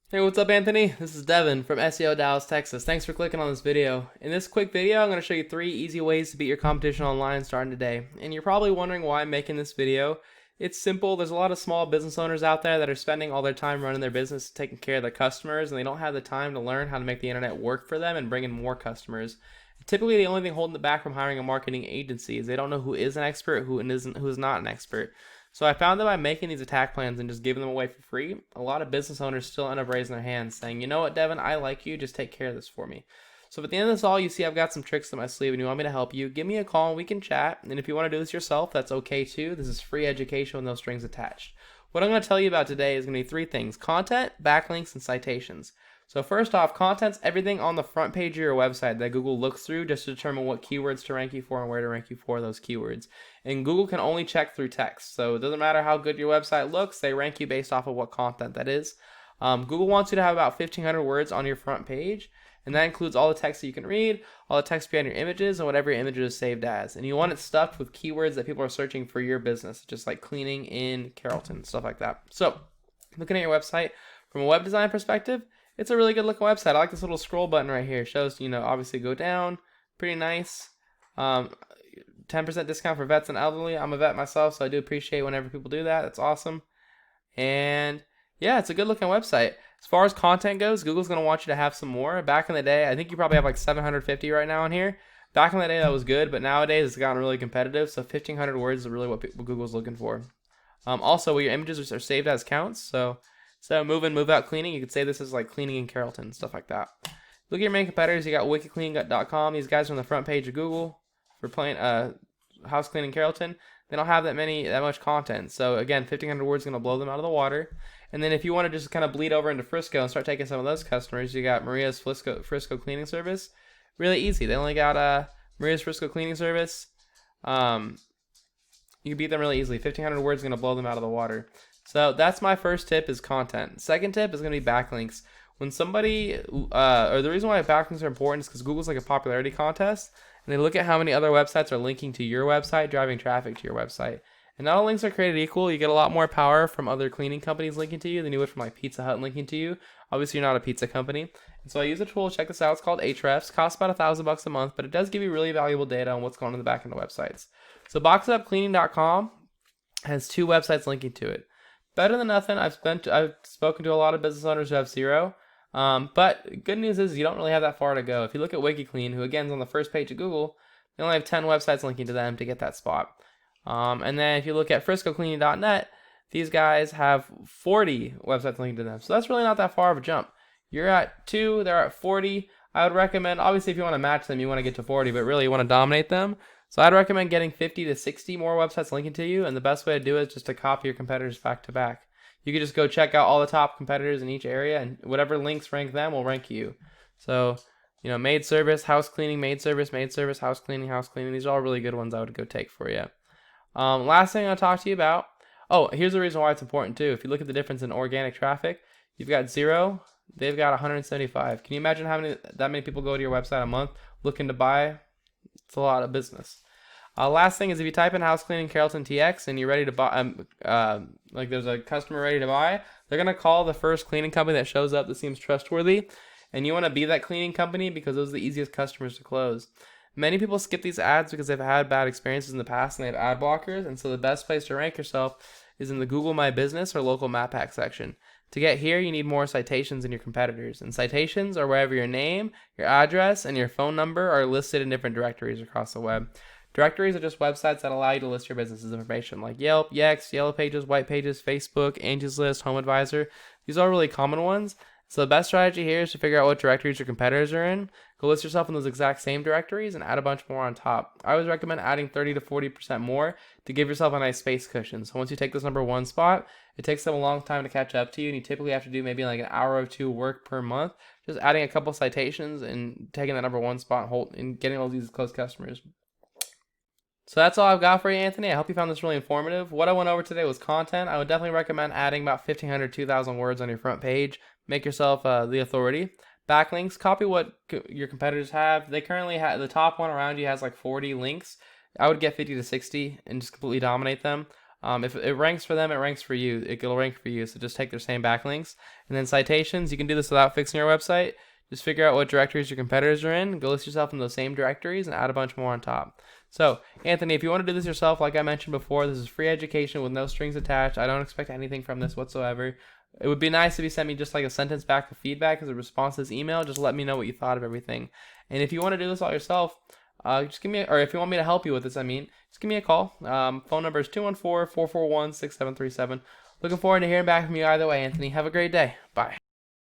Hey, what's up, Anthony? This is Devin from SEO Dallas, Texas. Thanks for clicking on this video. In this quick video, I'm going to show you 3 easy ways to beat your competition online starting today. And you're probably wondering why I'm making this video. It's simple. There's a lot of small business owners out there that are spending all their time running their business, taking care of their customers, and they don't have the time to learn how to make the internet work for them and bring in more customers. Typically, the only thing holding them back from hiring a marketing agency is they don't know who is an expert, who is not an expert. So I found that by making these attack plans and just giving them away for free, a lot of business owners still end up raising their hands saying, you know what, Devin, I like you, just take care of this for me. So at the end of this all, you see I've got some tricks in my sleeve and you want me to help you, give me a call and we can chat. And if you want to do this yourself, that's okay too. This is free education with no strings attached. What I'm going to tell you about today is going to be 3 things: content, backlinks, and citations. So first off, content's everything on the front page of your website that Google looks through just to determine what keywords to rank you for and where to rank you for those keywords. And Google can only check through text. So it doesn't matter how good your website looks, they rank you based off of what content that is. Google wants you to have about 1,500 words on your front page, and that includes all the text that you can read, all the text behind your images, and whatever your image is saved as. And you want it stuffed with keywords that people are searching for your business, just like cleaning in Carrollton, stuff like that. So looking at your website from a web design perspective, it's a really good looking website. I like this little scroll button right here. It shows, obviously go down. Pretty nice. 10% discount for vets and elderly. I'm a vet myself, so I do appreciate whenever people do that. That's awesome. And yeah, it's a good looking website. As far as content goes, Google's going to want you to have some more. Back in the day, I think you probably have like 750 right now on here. Back in the day, that was good, but nowadays it's gotten really competitive. So 1,500 words is really what Google's looking for. Also, where your images are saved as counts. So move in, move out cleaning, you could say this is like cleaning in Carrollton, stuff like that. Look at your main competitors. You got wickyclean.com. These guys are on the front page of Google for playing house cleaning Carrollton. They don't have that much content. So again, 1,500 words is going to blow them out of the water. And then if you want to just kind of bleed over into Frisco and start taking some of those customers, you got Maria's Frisco Cleaning Service. Really easy. They only got Maria's Frisco Cleaning Service. You can beat them really easily. 1,500 words is going to blow them out of the water. So that's my first tip, is content. Second tip is going to be backlinks. When somebody, or the reason why backlinks are important is because Google's like a popularity contest, and they look at how many other websites are linking to your website, driving traffic to your website. And not all links are created equal. You get a lot more power from other cleaning companies linking to you than you would from like Pizza Hut linking to you. Obviously, you're not a pizza company. And so I use a tool, check this out. It's called Ahrefs. Costs about $1,000 a month, but it does give you really valuable data on what's going on in the back end of websites. So boxedupcleaning.com has 2 websites linking to it. Better than nothing. I've spoken to a lot of business owners who have 0. But good news is you don't really have that far to go. If you look at Wicky Clean, who again is on the first page of Google, they only have 10 websites linking to them to get that spot. And then if you look at friscocleaning.net, these guys have 40 websites linking to them. So that's really not that far of a jump. You're at 2, they're at 40. I would recommend, obviously if you want to match them, you want to get to 40, but really you want to dominate them. So I'd recommend getting 50 to 60 more websites linking to you, and the best way to do it is just to copy your competitors back to back. You could just go check out all the top competitors in each area, and whatever links rank them will rank you. So, maid service, house cleaning, maid service, house cleaning, house cleaning. These are all really good ones I would go take for you. Last thing I'll talk to you about. Oh, here's the reason why it's important too. If you look at the difference in organic traffic, you've got 0, they've got 175. Can you imagine that many people go to your website a month looking to buy? It's a lot of business. Last thing is, if you type in house cleaning Carrollton TX and you're ready to buy, like there's a customer ready to buy, they're going to call the first cleaning company that shows up that seems trustworthy. And you want to be that cleaning company because those are the easiest customers to close. Many people skip these ads because they've had bad experiences in the past and they have ad blockers. And so the best place to rank yourself is in the Google My Business or local map hack section. To get here, you need more citations than your competitors. And citations are wherever your name, your address, and your phone number are listed in different directories across the web. Directories are just websites that allow you to list your business's information, like Yelp, Yext, Yellow Pages, White Pages, Facebook, Angie's List, Home Advisor. These are really common ones. So the best strategy here is to figure out what directories your competitors are in. Go list yourself in those exact same directories and add a bunch more on top. I always recommend adding 30 to 40% more to give yourself a nice space cushion. So once you take this number 1 spot, it takes them a long time to catch up to you, and you typically have to do maybe like an hour or 2 work per month, just adding a couple citations and taking that number 1 spot and getting all these close customers. So that's all I've got for you, Anthony. I hope you found this really informative. What I went over today was content. I would definitely recommend adding about 1,500, 2,000 words on your front page. Make yourself the authority. Backlinks, copy what your competitors have. They currently have, the top one around you has like 40 links. I would get 50 to 60 and just completely dominate them. If it ranks for them, it ranks for you. It'll rank for you. So just take their same backlinks. And then citations, you can do this without fixing your website. Just figure out what directories your competitors are in, go list yourself in those same directories, and add a bunch more on top. So, Anthony, if you want to do this yourself, like I mentioned before, this is free education with no strings attached. I don't expect anything from this whatsoever. It would be nice if you sent me just like a sentence back of feedback as a response to this email. Just let me know what you thought of everything. And if you want to do this all yourself, just give me, or if you want me to help you with this, just give me a call. Phone number is 214-441-6737. Looking forward to hearing back from you either way, Anthony. Have a great day. Bye.